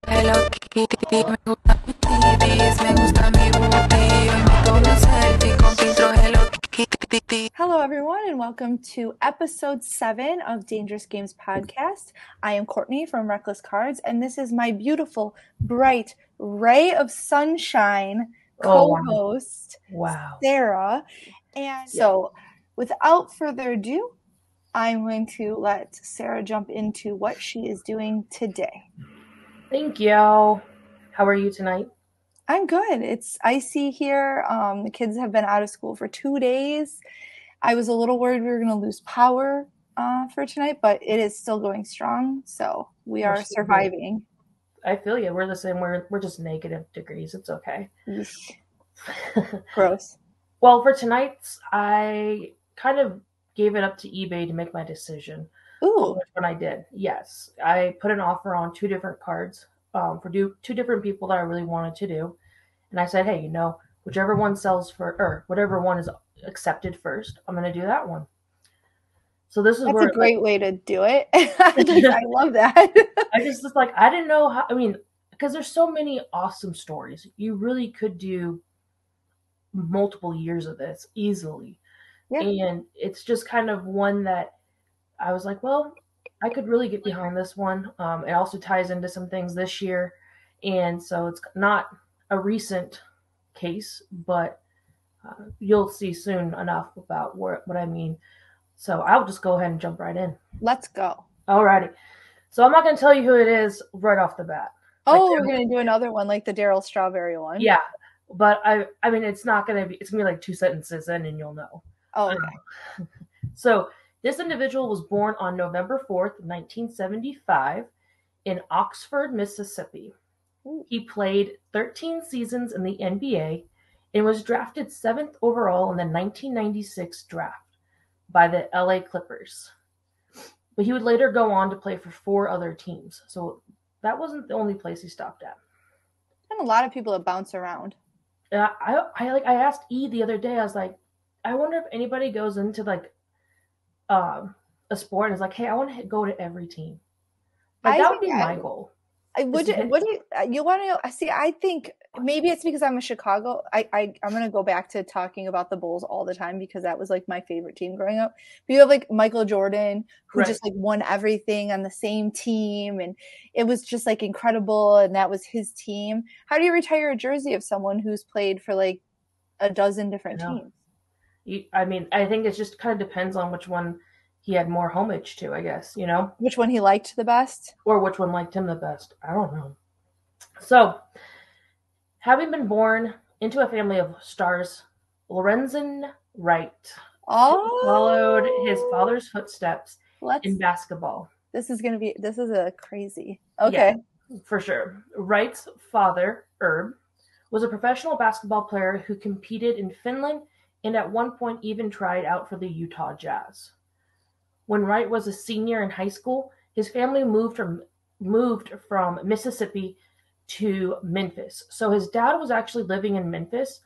Hello Kitty, me gusta mi titties, me gusta mi booty. Hoy me tomé selfie con filtro Hello Kitty. Hello, everyone, and welcome to episode 7 of Dangerous Games Podcast. I am Courtney from Reckless Cards, and this is my beautiful, bright ray of sunshine Oh, wow. co-host, Wow. Sarah. And so, without further ado, I'm going to let Sarah jump into what she is doing today. Thank you. How are you tonight? I'm good. It's icy here. The kids have been out of school for 2 days. I was a little worried we were going to lose power for tonight, but it is still going strong. So we are surviving. I feel you. We're the same. We're just negative degrees. It's okay. Gross. Well, for tonight's, I kind of gave it up to eBay to make my decision. Ooh. Which one I did. Yes. I put an offer on 2 different cards for 2 different people that I really wanted to do. And I said, hey, whichever one sells or whatever one is accepted first, I'm going to do that one. So this is That's a great way to do it. I love that. I just was like, I didn't know how, because there's so many awesome stories. You really could do multiple years of this easily. Yeah. And it's just kind of one that I was like, well, I could really get behind this one. It also ties into some things this year. And so it's not a recent case, but you'll see soon enough about what I mean. So I'll just go ahead and jump right in. Let's go. Alrighty. So I'm not going to tell you who it is right off the bat. Oh, we're going to do another one, like the Daryl Strawberry one. Yeah. But I mean, it's going to be like 2 sentences in and you'll know. Oh, okay. So this individual was born on November 4th, 1975 in Oxford, Mississippi. Ooh. He played 13 seasons in the NBA and was drafted 7th overall in the 1996 draft by the LA Clippers. But he would later go on to play for 4 other teams. So that wasn't the only place he stopped at. And a lot of people that bounce around. I asked E the other day, I was like, I wonder if anybody goes into like a sport and is like, hey, I want to go to every team. Like, that would be my goal. What do you want to know? See, I think maybe it's because I'm a Chicago. I'm going to go back to talking about the Bulls all the time because that was like my favorite team growing up. But you have like Michael Jordan who just like won everything on the same team, and it was just like incredible, and that was his team. How do you retire a jersey of someone who's played for like a dozen different teams? I think it just kind of depends on which one he had more homage to, I guess, Which one he liked the best? Or which one liked him the best. I don't know. So, having been born into a family of stars, Lorenzen Wright followed his father's footsteps in basketball. This is a crazy. Okay. Yeah, for sure. Wright's father, Herb, was a professional basketball player who competed in Finland and at one point even tried out for the Utah Jazz. When Wright was a senior in high school, his family moved from Mississippi to Memphis. So his dad was actually living in Memphis,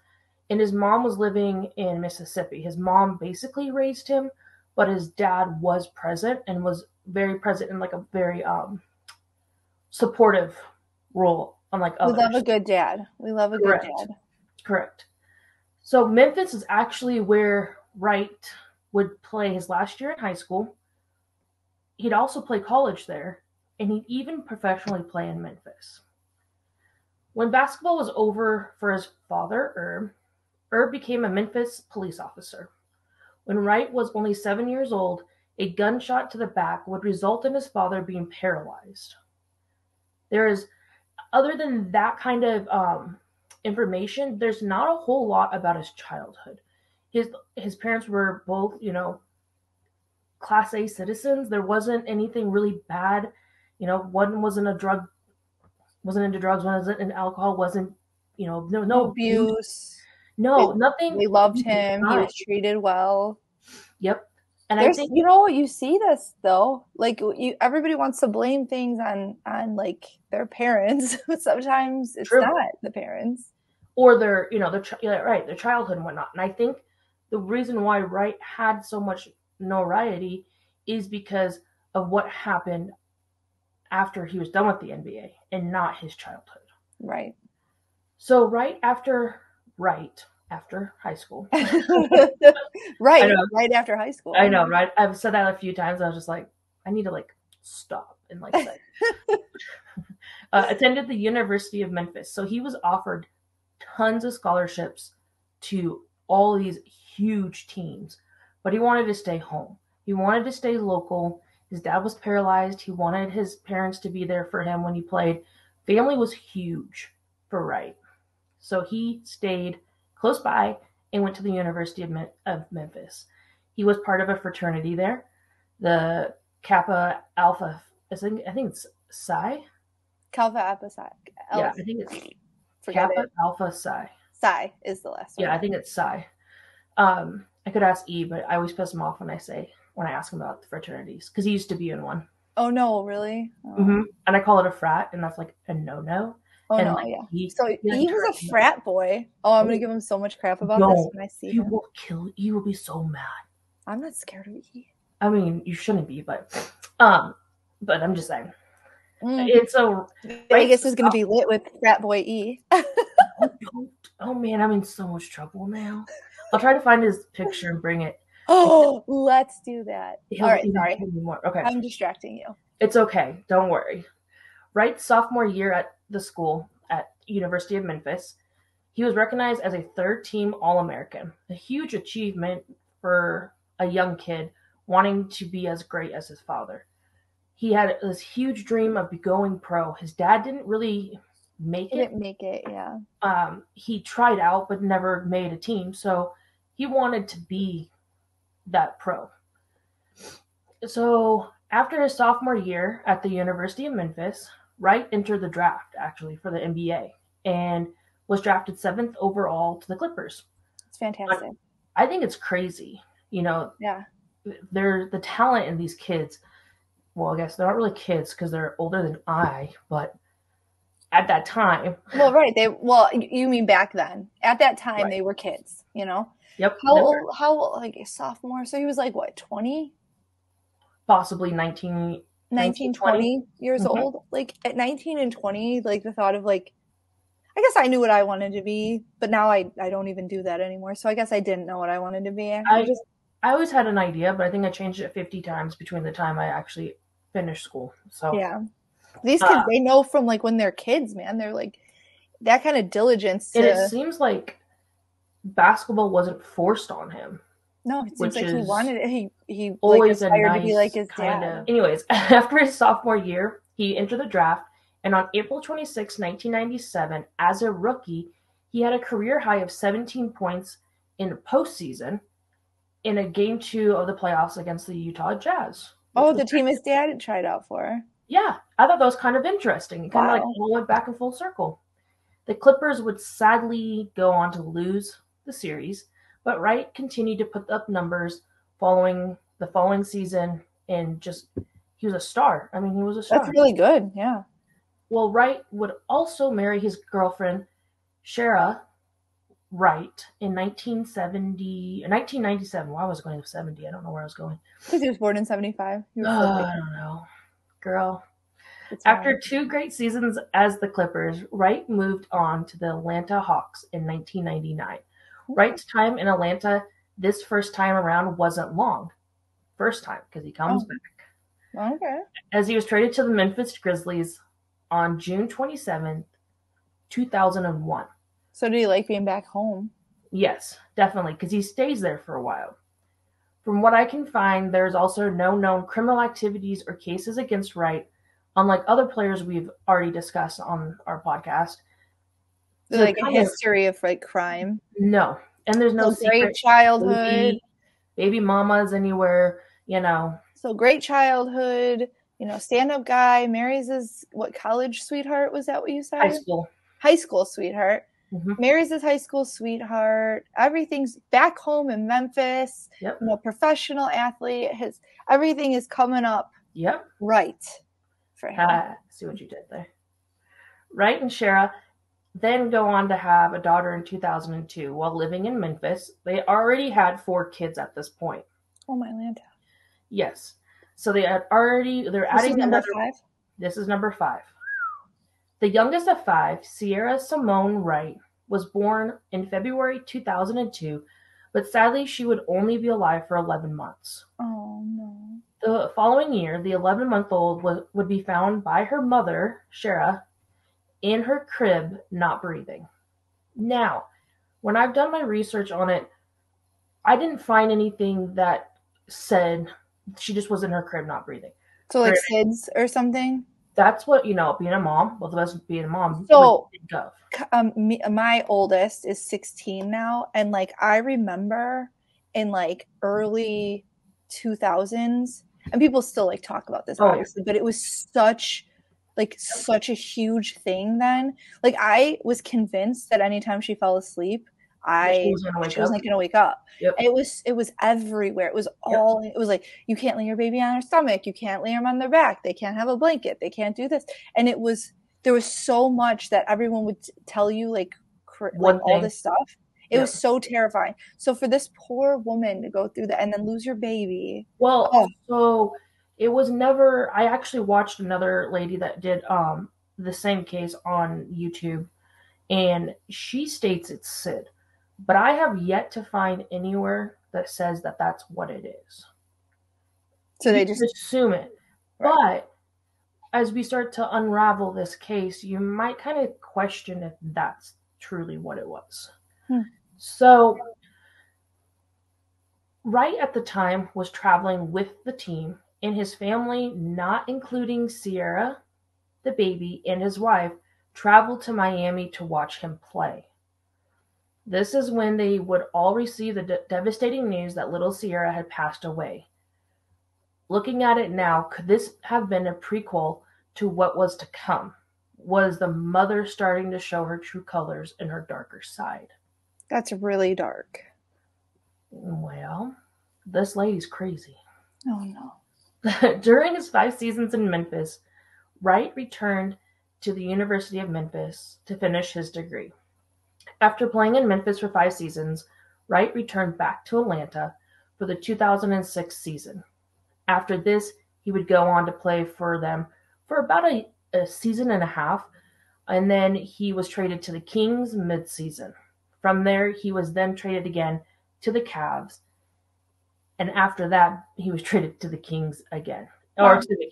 and his mom was living in Mississippi. His mom basically raised him, but his dad was present and was very present in like a very supportive role, unlike others. We love a good dad. Good dad. Correct. So Memphis is actually where Wright would play his last year in high school. He'd also play college there, and he'd even professionally play in Memphis. When basketball was over for his father, Herb became a Memphis police officer. When Wright was only 7 years old, a gunshot to the back would result in his father being paralyzed. Other than that kind of information, there's not a whole lot about his childhood. His parents were both, Class A citizens. There wasn't anything really bad. One wasn't into drugs, one wasn't in alcohol, wasn't, no abuse. No, nothing. They loved him. He was treated well. Yep. And I think you see this though. Like everybody wants to blame things on like their parents, but sometimes it's not the parents. Or their childhood and whatnot. And I think the reason why Wright had so much notoriety is because of what happened after he was done with the NBA and not his childhood. Right. So right after high school. Right after high school. I know, right? I've said that a few times. I was just like, I need to like stop and like say. Attended the University of Memphis. So he was offered tons of scholarships to all these huge teams, but he wanted to stay home. He wanted to stay local. His dad was paralyzed. He wanted his parents to be there for him when he played. Family was huge for Wright. So he stayed close by and went to the University of Memphis. He was part of a fraternity there, the Kappa Alpha. I think it's Psi. Kappa Alpha Psi. Yeah, I think it's Kappa Alpha Psi. Psi is the last one. Yeah, I think it's Psi. I could ask E, but I always piss him off when I ask him about the fraternities because he used to be in one. Oh no, really? Oh. Mm-hmm. And I call it a frat, and that's like a no. Oh and no, like, yeah. He was a frat boy. Oh, I'm gonna give him so much crap about this when I see him. Will kill. You will be so mad. I'm not scared of E. I mean, you shouldn't be, but I'm just saying. It's a Vegas is gonna be lit with frat boy E. Oh man, I'm in so much trouble now. I'll try to find his picture and bring it. Oh, let's do that. All right, sorry. Okay. I'm distracting you. It's okay. Don't worry. Wright's sophomore year at the school at University of Memphis, he was recognized as a third-team All-American, a huge achievement for a young kid wanting to be as great as his father. He had this huge dream of going pro. His dad didn't really make it. He didn't make it, yeah. He tried out but never made a team, so he wanted to be that pro. So after his sophomore year at the University of Memphis, Wright entered the draft actually for the NBA and was drafted 7th overall to the Clippers. It's fantastic. I think it's crazy. Yeah. They're the talent in these kids. Well, I guess they're not really kids because they're older than I, but at that time. Well, right. You mean back then. At that time, They were kids, Yep. How old, like a sophomore? So he was like, what, 20? Possibly 19, 20 years old. Like at 19 and 20, like the thought of like, I guess I knew what I wanted to be, but now I don't even do that anymore. So I guess I didn't know what I wanted to be. I always had an idea, but I think I changed it 50 times between the time I actually finished school. So yeah, these kids, they know from like when they're kids, man. They're like that kind of diligence. And it seems like basketball wasn't forced on him. No, it seems like he wanted it. He always like aspired nice to be like his dad. Anyways, after his sophomore year, he entered the draft, and on April 26, 1997, as a rookie, he had a career high of 17 points in postseason in a Game 2 of the playoffs against the Utah Jazz. Oh, the team his dad had tried out for. Yeah, I thought that was kind of interesting. It kind of like all went back in full circle. The Clippers would sadly go on to lose the series, but Wright continued to put up numbers following the following season, and he was a star. I mean, he was a star. That's really good, yeah. Well, Wright would also marry his girlfriend, Sherra Wright, in 1997. Why was I going to 70? I don't know where I was going. Because he was born in 75. I don't know. Girl. After 2 great seasons as the Clippers, Wright moved on to the Atlanta Hawks in 1999. Wright's time in Atlanta this first time around wasn't long. First time, because he comes back. Okay. As he was traded to the Memphis Grizzlies on June 27th, 2001. So did he like being back home? Yes, definitely, because he stays there for a while. From what I can find, there's also no known criminal activities or cases against Wright, unlike other players we've already discussed on our podcast. Like a history of like crime? No. And there's no great childhood. Baby mamas anywhere, So great childhood, stand-up guy, marries his, college sweetheart? Was that what you said? High school sweetheart. Mm-hmm. Marries his high school sweetheart. Everything's back home in Memphis. Yep. Professional athlete. Everything is coming up. Yep. Right for him. See what you did there. Wright and Sherra then go on to have a daughter in 2002 while living in Memphis. They already had 4 kids at this point. Oh, my Lanta. Yes. So they're adding number 5? This is number 5. The youngest of 5, Sierra Simone Wright, was born in February 2002, but sadly she would only be alive for 11 months. Oh, no. The following year, the 11-month-old would be found by her mother, Sherra, in her crib, not breathing. Now, when I've done my research on it, I didn't find anything that said she just was in her crib, not breathing. So like SIDS or something? That's what, being a mom, both of us being a mom, So, would think of. My oldest is 16 now, and like I remember in like early 2000s, and people still like talk about this, obviously, but it was such a huge thing then. Like I was convinced that anytime she fell asleep, she wasn't gonna wake up. Yep. It was everywhere. It was all. It was like, you can't lay your baby on her stomach. You can't lay them on their back. They can't have a blanket. They can't do this. And there was so much that everyone would tell you, like all this stuff. It was so terrifying. So for this poor woman to go through that and then lose your baby. So it was never. I actually watched another lady that did the same case on YouTube, and she states it's SID. But I have yet to find anywhere that says that that's what it is. So they just assume it. Right. But as we start to unravel this case, you might kind of question if that's truly what it was. So, Wright at the time was traveling with the team, and his family, not including Sierra, the baby, and his wife, traveled to Miami to watch him play. This is when they would all receive the devastating news that little Sierra had passed away. Looking at it now, could this have been a prequel to what was to come? Was the mother starting to show her true colors and her darker side? That's really dark. Well, this lady's crazy. Oh, no. During his 5 seasons in Memphis, Wright returned to the University of Memphis to finish his degree. After playing in Memphis for 5 seasons, Wright returned back to Atlanta for the 2006 season. After this, he would go on to play for them for about a season and a half, and then he was traded to the Kings mid-season. From there, he was then traded again to the Cavs, and after that, he was traded to the Kings again. Or to the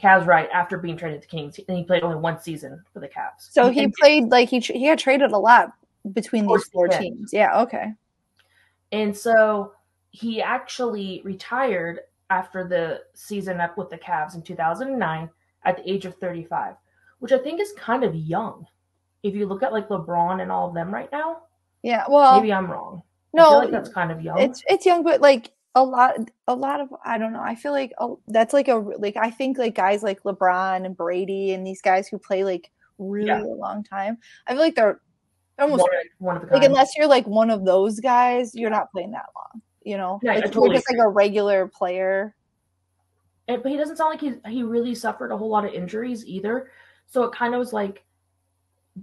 Cavs, right, after being traded to Kings. And he played only 1 season for the Cavs. So he played, like, he got traded a lot between these 4 teams. Yeah, okay. And so he actually retired after the season up with the Cavs in 2009 at the age of 35, which I think is kind of young. If you look at like LeBron and all of them right now. Yeah, well, maybe I'm wrong. No, I feel like that's kind of young. It's young, but like a lot of, I don't know. I feel like that's like I think like guys like LeBron and Brady and these guys who play like really a long time. I feel like they're almost one of the kind. Like unless you're like one of those guys, you're not playing that long. You know, yeah, like, you're just like a regular player. But he doesn't sound like he really suffered a whole lot of injuries either. So it kind of was like,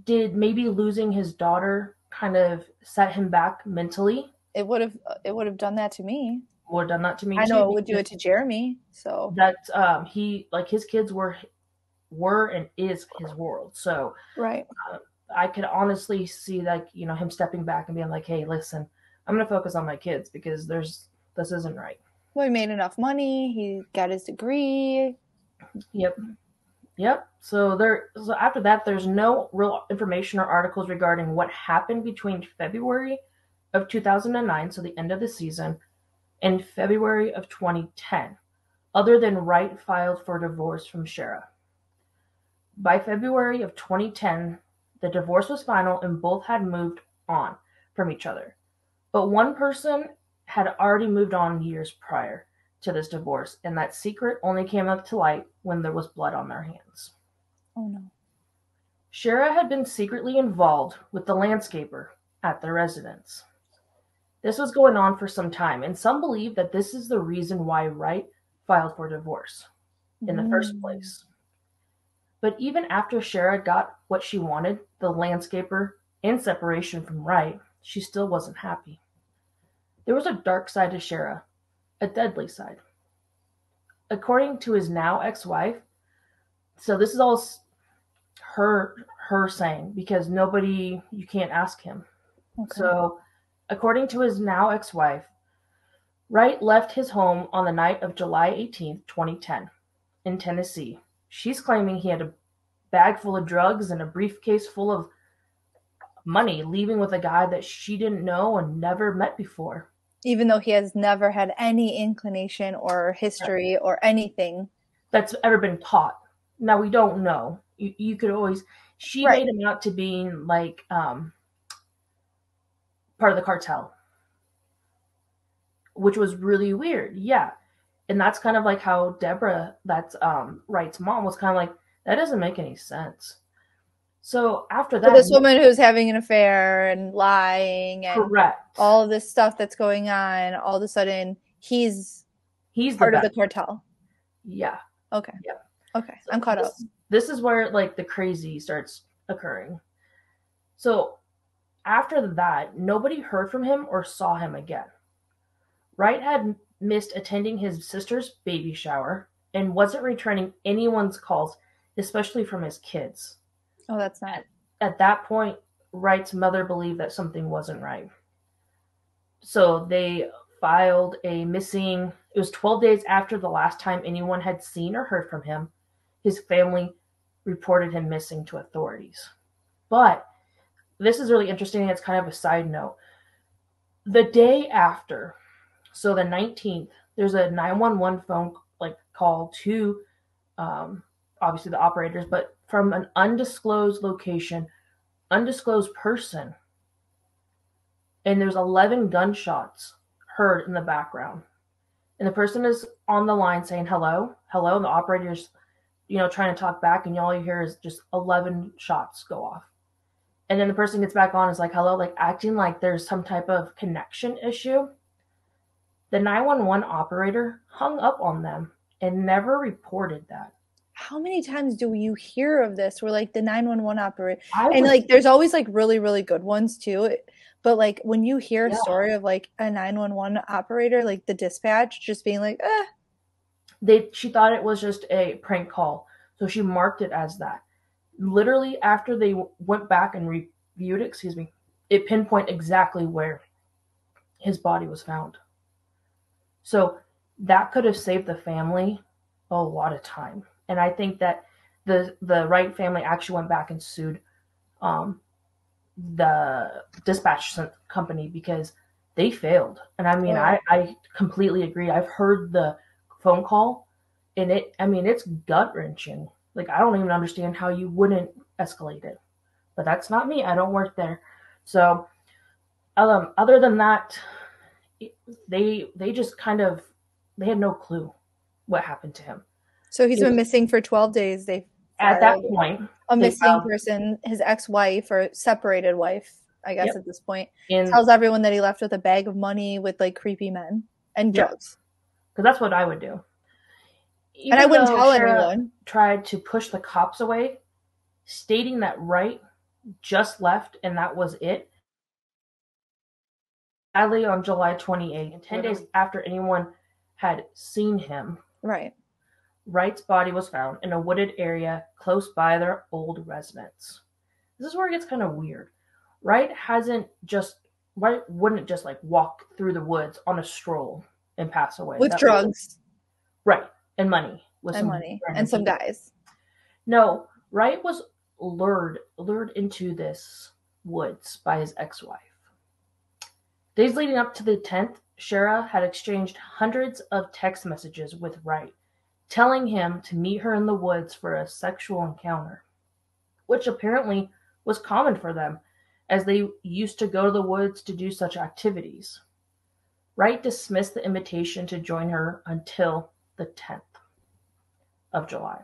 did maybe losing his daughter kind of set him back mentally? It would have done that to me. Would have done that to me. I know it would do it to Jeremy. So that he, like, his kids were and is his world. So right. I could honestly see, like, him stepping back and being like, hey, listen, I'm going to focus on my kids because this isn't right. Well, he made enough money. He got his degree. Yep. So after that, there's no real information or articles regarding what happened between February of 2009, so the end of the season, and February of 2010, other than Wright filed for divorce from Sherra. By February of 2010, the divorce was final and both had moved on from each other. But one person had already moved on years prior to this divorce, and that secret only came up to light when there was blood on their hands. Oh no. Sherra had been secretly involved with the landscaper at their residence. This was going on for some time, and some believe that this is the reason why Wright filed for divorce in the first place. But even after Sherra got what she wanted, the landscaper, and separation from Wright, she still wasn't happy. There was a dark side to Sherra, a deadly side. According to his now ex-wife, So this is all her saying, because you can't ask him. Okay. So according to his now ex-wife, Wright left his home on the night of July 18th, 2010 in Tennessee. She's claiming he had a bag full of drugs and a briefcase full of money, leaving with a guy that she didn't know and never met before. Even though he has never had any inclination or history or anything that's ever been taught. Now, we don't know. You could always... She Right. made him out to being like part of the cartel, which was really weird. Yeah. And that's kind of like how Deborah, that's Wright's mom, was kind of like, that doesn't make any sense. So after that... So this woman who's having an affair and lying and correct. all of this stuff that's going on, all of a sudden he's part of the cartel. Yeah. Okay. Yeah. Okay. So I'm caught up. This is where like the crazy starts occurring. So after that, nobody heard from him or saw him again. Wright had missed attending his sister's baby shower and wasn't returning anyone's calls, especially from his kids. Oh, that's not... At that point, Wright's mother believed that something wasn't right. So they filed a missing... It was 12 days after the last time anyone had seen or heard from him. His family reported him missing to authorities. But this is really interesting. It's kind of a side note. The day after, so the 19th, there's a 911 phone call to obviously the operators, but from an undisclosed location, undisclosed person. And there's 11 gunshots heard in the background. And the person is on the line saying, hello, hello. And the operator's, trying to talk back, and all you hear is just 11 shots go off. And then the person gets back on, is like, hello, like acting like there's some type of connection issue. The 911 operator hung up on them and never reported that. How many times do you hear of this where like the 911 operator, like there's always like really, really good ones too. But like when you hear a story of like a 911 operator, like the dispatch just being like, she thought it was just a prank call. So she marked it as that. Literally after they went back and reviewed it, it pinpointed exactly where his body was found. So that could have saved the family a lot of time. And I think that the Wright family actually went back and sued the dispatch company because they failed. And I mean, I completely agree. I've heard the phone call, and it's gut-wrenching. Like, I don't even understand how you wouldn't escalate it. But that's not me. I don't work there. So other than that, they just kind of, they had no clue what happened to him. So he's been missing for 12 days. At that point, a missing person, his ex-wife or separated wife, I guess at this point, tells everyone that he left with a bag of money with like creepy men and drugs. Because that's what I would do. And I wouldn't tell anyone. Tried to push the cops away, stating that Wright just left and that was it. Sadly, on July 28th, 10 days after anyone had seen him, Wright's body was found in a wooded area close by their old residence. This is where it gets kind of weird. Wright wouldn't just like walk through the woods on a stroll and pass away. With drugs. Right. And money. And some guys. No, Wright was lured into this woods by his ex-wife. Days leading up to the 10th, Sherra had exchanged hundreds of text messages with Wright, telling him to meet her in the woods for a sexual encounter, which apparently was common for them, as they used to go to the woods to do such activities. Wright dismissed the invitation to join her until the 10th of July.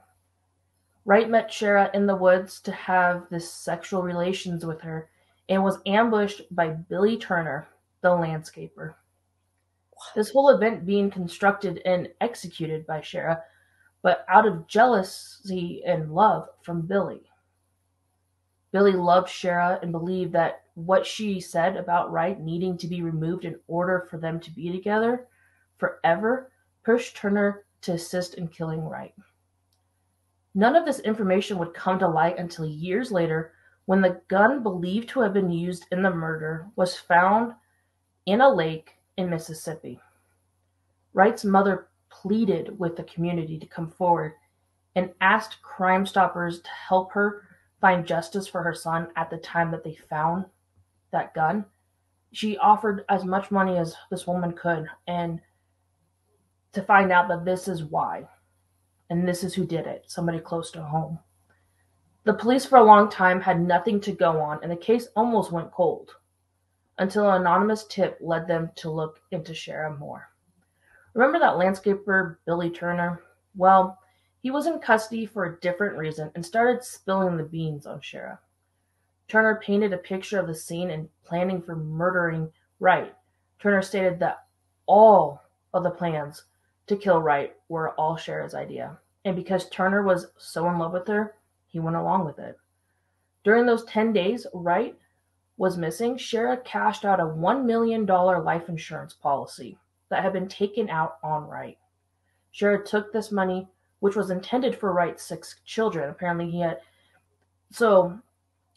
Wright met Sherra in the woods to have this sexual relations with her and was ambushed by Billy Turner, the landscaper. This whole event being constructed and executed by Sherra, but out of jealousy and love from Billy. Billy loved Sherra and believed that what she said about Wright needing to be removed in order for them to be together forever pushed Turner to assist in killing Wright. None of this information would come to light until years later when the gun believed to have been used in the murder was found in a lake in Mississippi. Wright's mother pleaded with the community to come forward and asked Crime Stoppers to help her find justice for her son at the time that they found that gun. She offered as much money as this woman could, and to find out that this is why, and this is who did it, somebody close to home. The police for a long time had nothing to go on, and the case almost went cold, until an anonymous tip led them to look into Sherra more. Remember that landscaper, Billy Turner? Well, he was in custody for a different reason and started spilling the beans on Sherra. Turner painted a picture of the scene and planning for murdering Wright. Turner stated that all of the plans to kill Wright were all Sherra's idea, and because Turner was so in love with her, he went along with it. During those 10 days Wright was missing, Sherra cashed out a $1 million life insurance policy that had been taken out on Wright. Sherra took this money, which was intended for Wright's 6 children. Apparently he had, so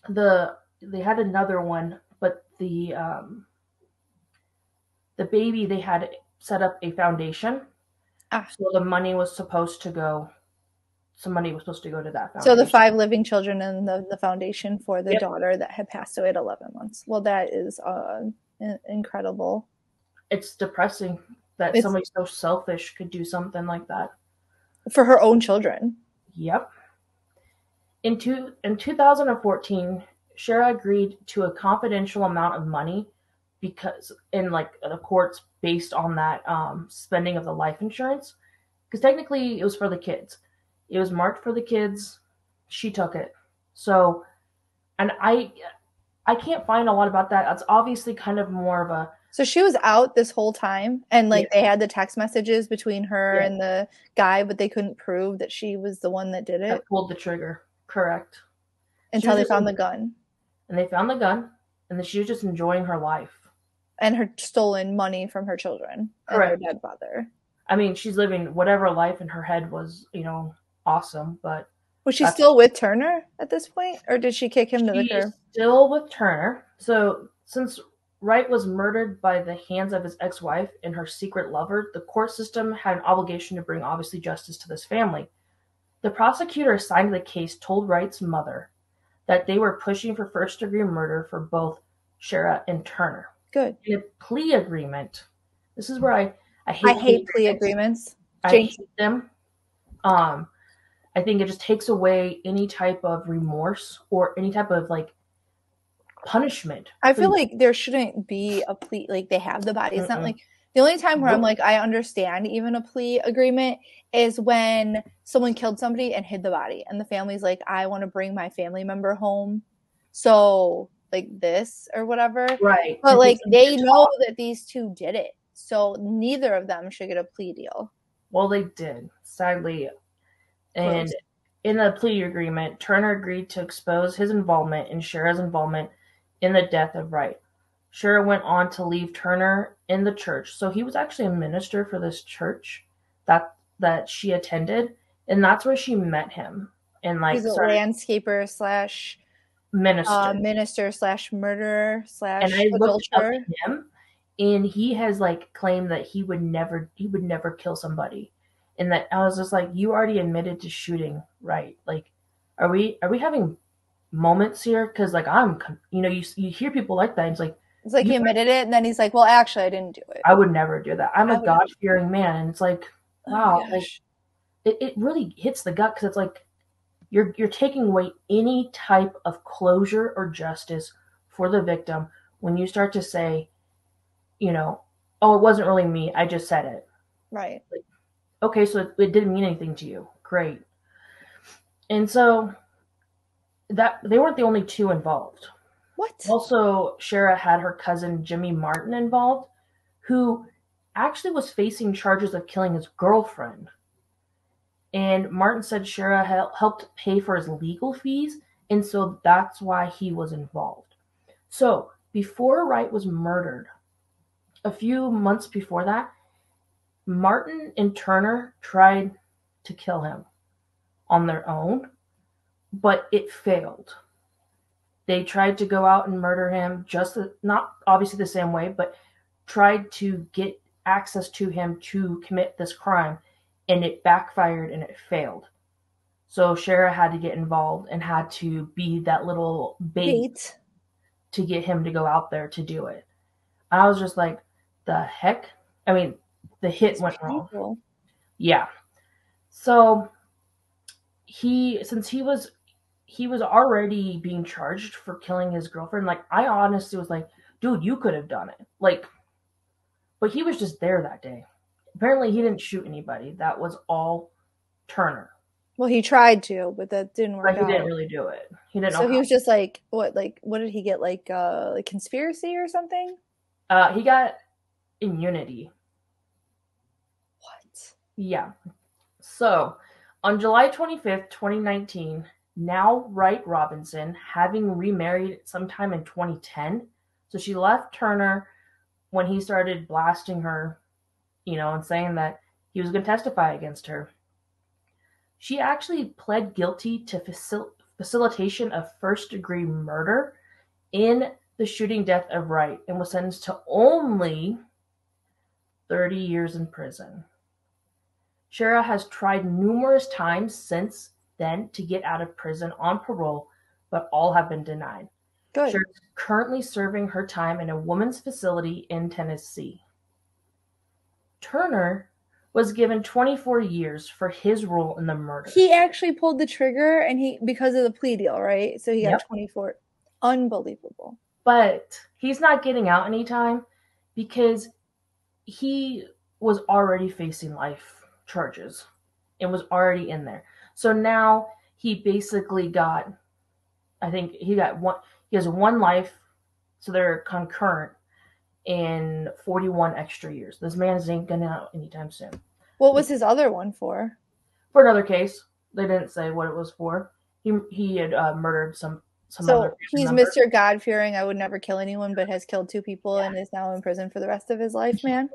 they had another one, but the baby, they had set up a foundation. So the money was supposed to go, some money was supposed to go to that foundation. So the 5 living children and the foundation for the daughter that had passed away at 11 months. Well, that is incredible. It's depressing that somebody so selfish could do something like that. For her own children. Yep. In 2014, Sherra agreed to a confidential amount of money because in like the courts based on that spending of the life insurance, because technically it was for the kids. It was marked for the kids. She took it. So, and I can't find a lot about that. That's obviously kind of more of a. So she was out this whole time, and like they had the text messages between her and the guy, but they couldn't prove that she was the one that did it. That pulled the trigger. Correct. Until they found the gun. And they found the gun, and then she was just enjoying her life. And her stolen money from her children. Correct. And her dead father. I mean, she's living whatever life in her head was, awesome, but. Was she still with Turner at this point, or did she kick him to the curb? Still with Turner. So since Wright was murdered by the hands of his ex-wife and her secret lover, the court system had an obligation to bring obviously justice to this family. The prosecutor assigned to the case told Wright's mother that they were pushing for first-degree murder for both Sherra and Turner. Good. In a plea agreement, this is where I hate plea agreements. I hate them. I think it just takes away any type of remorse or any type of like punishment. I feel like there shouldn't be a plea, like they have the body. It's not like the only time where I'm like, I understand even a plea agreement is when someone killed somebody and hid the body. And the family's like, I want to bring my family member home. So like this or whatever. Right. But like they know that these two did it. So neither of them should get a plea deal. Well, they did, sadly. And in the plea agreement, Turner agreed to expose his involvement and Sherra's involvement in the death of Wright. Sherra went on to leave Turner in the church. So he was actually a minister for this church that she attended, and that's where she met him. And like he's a landscaper slash minister slash murderer slash and I looked up adulterer. Him, and he has like claimed that he would never kill somebody. And that I was just like, you already admitted to shooting Wright. Like, are we having moments here? Because like you hear people like that. And it's like he admitted it, and then he's like, well, actually, I didn't do it. I would never do that. I'm a God-fearing man, and it's like, wow, like it really hits the gut because it's like you're taking away any type of closure or justice for the victim when you start to say, oh, it wasn't really me. I just said it. Right. Like, okay, so it didn't mean anything to you. Great. And so that they weren't the only two involved. What? Also, Sherra had her cousin Jimmy Martin involved, who actually was facing charges of killing his girlfriend. And Martin said Sherra helped pay for his legal fees, and so that's why he was involved. So before Wright was murdered, a few months before that, Martin and Turner tried to kill him on their own, but it failed. They tried to go out and murder him, not obviously the same way, but tried to get access to him to commit this crime, and it backfired and it failed. So Sherra had to get involved and had to be that little bait to get him to go out there to do it. And I was just like, the heck? I mean, the hit went wrong. Yeah. So since he was already being charged for killing his girlfriend, like, I honestly was like, dude, you could have done it. Like, but he was just there that day. Apparently he didn't shoot anybody. That was all Turner. Well, he tried to, but that didn't work out. But he didn't really do it. He didn't know So he was just like, what did he get? Like conspiracy or something? He got immunity. What? Yeah. So, on July 25th, 2019, now Wright Robinson, having remarried sometime in 2010, so she left Turner when he started blasting her, and saying that he was going to testify against her. She actually pled guilty to facilitation of first-degree murder in the shooting death of Wright and was sentenced to only 30 years in prison. Sherra has tried numerous times since then to get out of prison on parole, but all have been denied. Good. Sherra is currently serving her time in a women's facility in Tennessee. Turner was given 24 years for his role in the murder. He actually pulled the trigger, and because of the plea deal, right? So he got 24. Unbelievable. But he's not getting out anytime because he was already facing life charges and was already in there. So now he basically got, I think he has one life, so they're concurrent, in 41 extra years. This man ain't getting out anytime soon. What was his other one for? For another case. They didn't say what it was for. He had murdered some so other he's member. Mr. God-fearing, I would never kill anyone, but has killed 2 people and is now in prison for the rest of his life, man.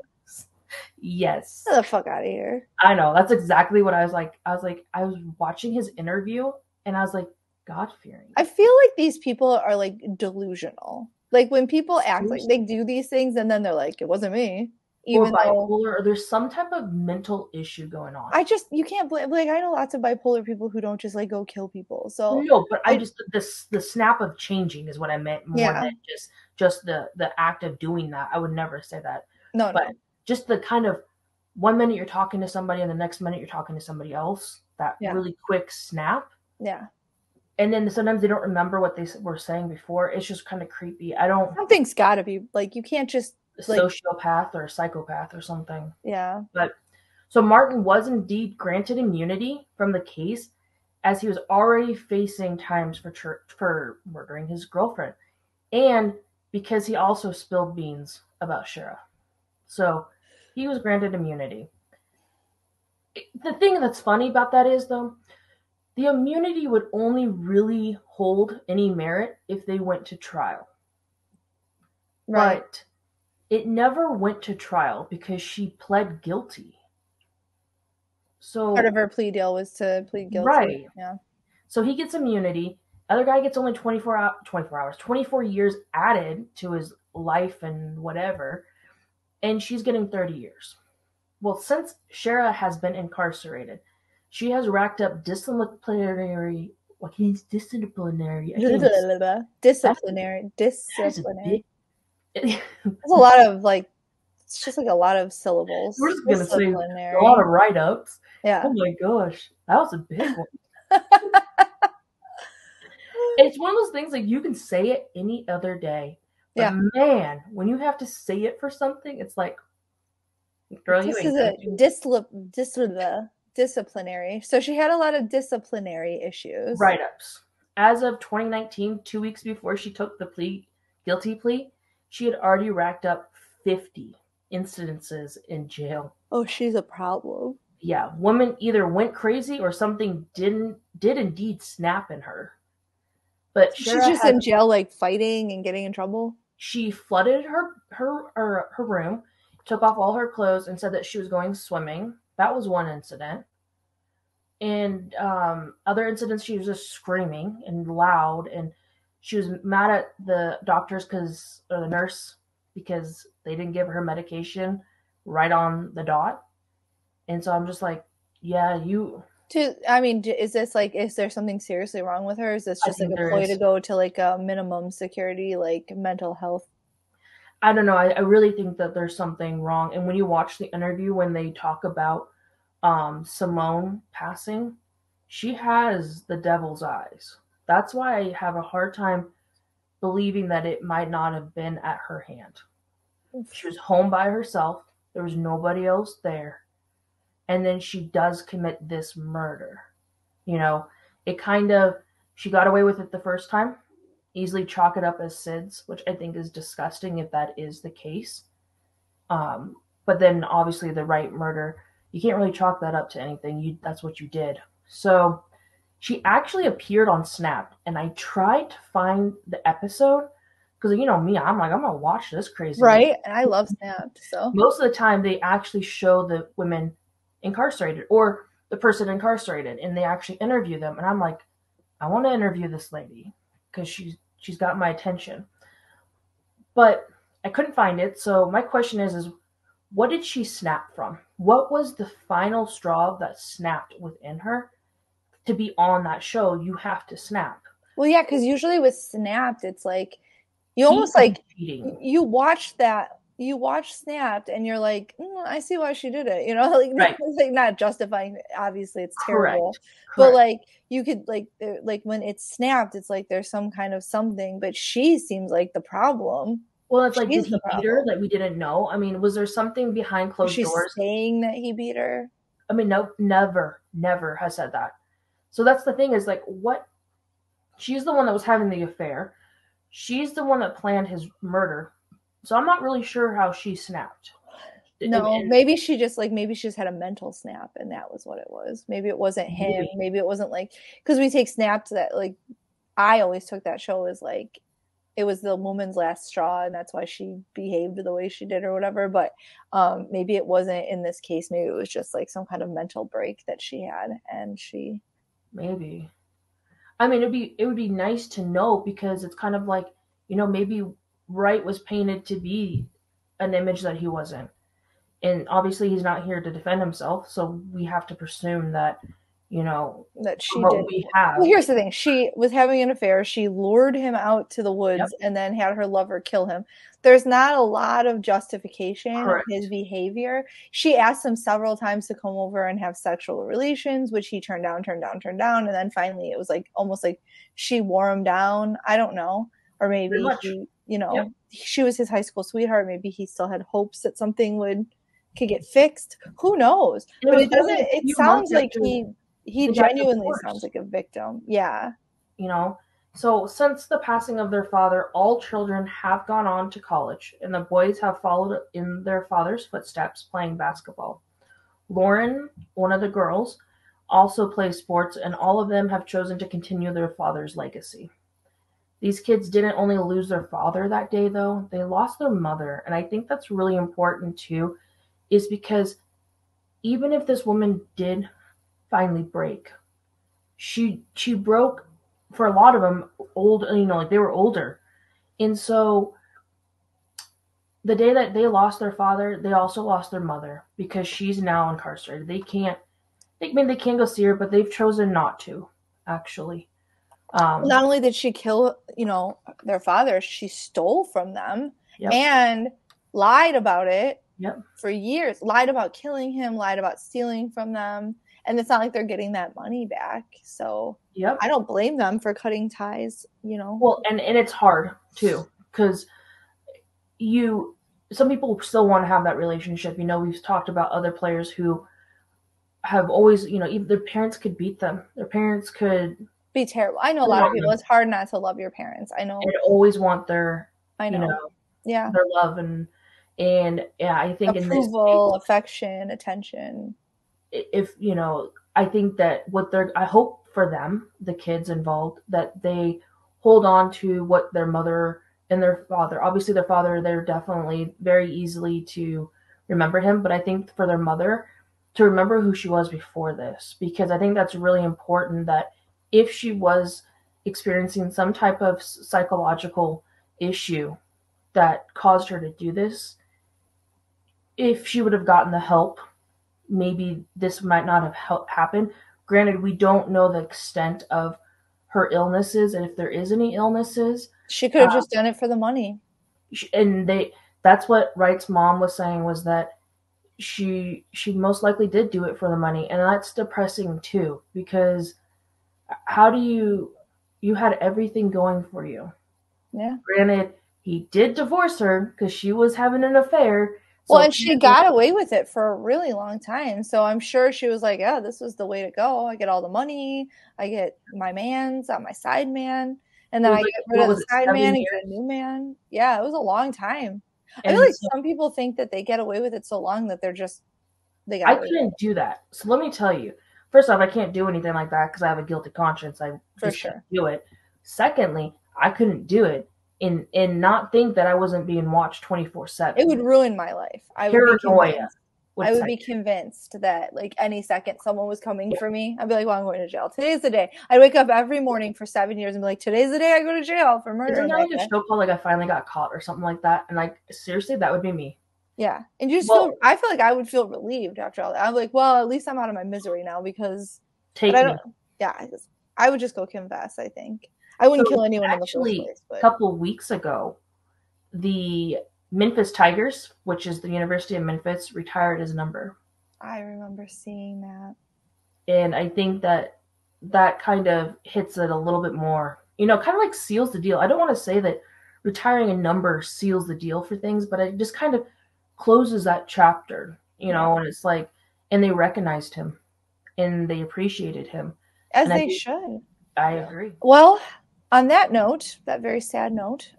Yes. Get the fuck out of here. I know. That's exactly what I was like. I was watching his interview and I was like, God-fearing. I feel like these people are like delusional. Like when people act like they do these things and then they're like, it wasn't me. Even or bipolar, or there's some type of mental issue going on. You can't blame, like, I know lots of bipolar people who don't just like go kill people. So no, but the snap of changing is what I meant more than just the act of doing that. I would never say that. No. Just the kind of 1 minute you're talking to somebody and the next minute you're talking to somebody else. That really quick snap. Yeah. And then sometimes they don't remember what they were saying before. It's just kind of creepy. Something's got to be, like, you can't just a sociopath or a psychopath or something. Yeah. But so Martin was indeed granted immunity from the case, as he was already facing times for murdering his girlfriend, and because he also spilled beans about Sherra. So he was granted immunity. The thing that's funny about that is, though, the immunity would only really hold any merit if they went to trial. Right. But it never went to trial because she pled guilty. So part of her plea deal was to plead guilty. Right. Yeah. So he gets immunity. Other guy gets only 24 years added to his life and whatever. And she's getting 30 years. Well, since Sherra has been incarcerated, she has racked up disciplinary. Disciplinary. That's a lot of, like, it's just like a lot of syllables. We're just gonna say a lot of write-ups. Yeah. Oh my gosh, that was a big one. It's one of those things, like, you can say it any other day. But man, when you have to say it for something, it's like, girl, this is a disciplinary. So she had a lot of disciplinary issues. Write-ups. As of 2019, 2 weeks before she took the guilty plea, she had already racked up 50 incidences in jail. Oh, she's a problem. Yeah, woman either went crazy or something did indeed snap in her. But she's just in jail, like, fighting and getting in trouble. She flooded her room, took off all her clothes, and said that she was going swimming. That was one incident. And other incidents, she was just screaming and loud, and she was mad at the doctors or the nurse because they didn't give her medication right on the dot. And so I'm just like, yeah, Is this like, is there something seriously wrong with her? Is this I just like think a there ploy is. to go to like a minimum security, like mental health? I don't know. I really think that there's something wrong. And when you watch the interview, when they talk about Simone passing, she has the devil's eyes. That's why I have a hard time believing that it might not have been at her hand. She was home by herself. There was nobody else there. And then she does commit this murder. You know, it kind of, she got away with it the first time. Easily chalk it up as SIDS, which I think is disgusting if that is the case. But then obviously the Wright murder, you can't really chalk that up to anything. That's what you did. So she actually appeared on Snapped, and I tried to find the episode because you know me, I'm like, I'm gonna watch this crazy. Right? And I love Snapped, so. Most of the time, they actually show the women incarcerated or the person incarcerated, and they actually interview them. And I'm like, I want to interview this lady because she's got my attention. But I couldn't find it. So my question is what did she snap from? What was the final straw that snapped within her? To be on that show, you have to snap. Well, yeah, because usually with Snapped, it's like you almost like you watch Snapped and you're like, I see why she did it, like, right. like not justifying, obviously it's terrible. Correct. But like you could like when it's Snapped, it's like there's some kind of something, but she seems like the problem. Well, it's like, did he beat her that we didn't know? I mean, was there something behind closed doors? Saying that he beat her? I mean, no, never has said that. So that's the thing is like, what? She's the one that was having the affair. She's the one that planned his murder. So I'm not really sure how she snapped. No, maybe she just had a mental snap and that was what it was. Maybe it wasn't him. Maybe it wasn't like, because we take snaps that like, I always took that show as like, it was the woman's last straw and that's why she behaved the way she did or whatever. But maybe it wasn't in this case. Maybe it was just like some kind of mental break that she had and she. Maybe. I mean, it would be nice to know because it's kind of like, maybe Wright was painted to be an image that he wasn't. And obviously he's not here to defend himself. So we have to presume that, that she what did. We have. Well, here's the thing. She was having an affair. She lured him out to the woods and then had her lover kill him. There's not a lot of justification of his behavior. She asked him several times to come over and have sexual relations, which he turned down. And then finally it was like almost like she wore him down. I don't know. Or maybe he, she was his high school sweetheart. Maybe he still had hopes that something could get fixed. Who knows? But it sounds like he genuinely sounds like a victim. Yeah. So since the passing of their father, all children have gone on to college, and the boys have followed in their father's footsteps playing basketball. Lauren, one of the girls, also plays sports, and all of them have chosen to continue their father's legacy. These kids didn't only lose their father that day, though. They lost their mother, and I think that's really important, too, is because even if this woman did finally break, she broke, for a lot of them, old, like they were older. And so the day that they lost their father, they also lost their mother because she's now incarcerated. They can't go see her, but they've chosen not to, actually. Not only did she kill, their father, she stole from them and lied about it for years. Lied about killing him, lied about stealing from them. And it's not like they're getting that money back. So I don't blame them for cutting ties, Well, and it's hard, too, because some people still want to have that relationship. We've talked about other players who have always, even their parents could beat them. Their parents could be terrible. I know a lot of people. It's hard not to love your parents. I know. And always want their, their love and I think approval, affection, attention. If I think that I hope for them, the kids involved, that they hold on to what their mother and their father, obviously their father, they're definitely very easily to remember him. But I think for their mother, to remember who she was before this, because I think that's really important, that if she was experiencing some type of psychological issue that caused her to do this, if she would have gotten the help, maybe this might not have happened. Granted, we don't know the extent of her illnesses and if there is any illnesses. She could have just done it for the money. And that's what Wright's mom was saying, was that she most likely did do it for the money, and that's depressing too, because how do you had everything going for you. Yeah. Granted, he did divorce her because she was having an affair. Well, and she got away with it for a really long time. So I'm sure she was like, yeah, this was the way to go. I get all the money. I get my man's, my side man. And then I get rid of the side man and get a new man. Yeah, it was a long time. I feel like some people think that they get away with it so long that they're just, I couldn't do that. So let me tell you. First off, I can't do anything like that because I have a guilty conscience. I just can't do it. Secondly, I couldn't do it and not think that I wasn't being watched 24/7. It would ruin my life. I would be convinced that like any second someone was coming for me. I'd be like, well, I'm going to jail. Today's the day. I'd wake up every morning for 7 years and be like, today's the day I go to jail for murder. Isn't there like a show called like I Finally Got Caught or something like that? And like, seriously, that would be me. Yeah. And you just I feel like I would feel relieved after all that. I'm like, well, at least I'm out of my misery now because I would just go confess, I think. I wouldn't kill anyone in the first place. A couple of weeks ago, the Memphis Tigers, which is the University of Memphis, retired his number. I remember seeing that. And I think that kind of hits it a little bit more. Kind of like seals the deal. I don't want to say that retiring a number seals the deal for things, but it just kind of closes that chapter, and it's like, and they recognized him and they appreciated him. As they should. I agree. Well, on that note, that very sad note,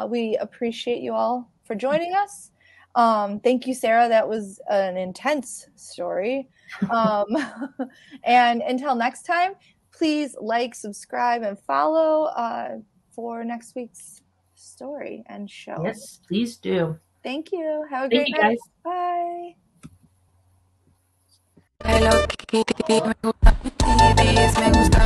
we appreciate you all for joining us. Thank you, Sherra. That was an intense story. And until next time, please like, subscribe, and follow for next week's story and show. Yes, please do. Thank you. Have a great night. Bye. Me gusta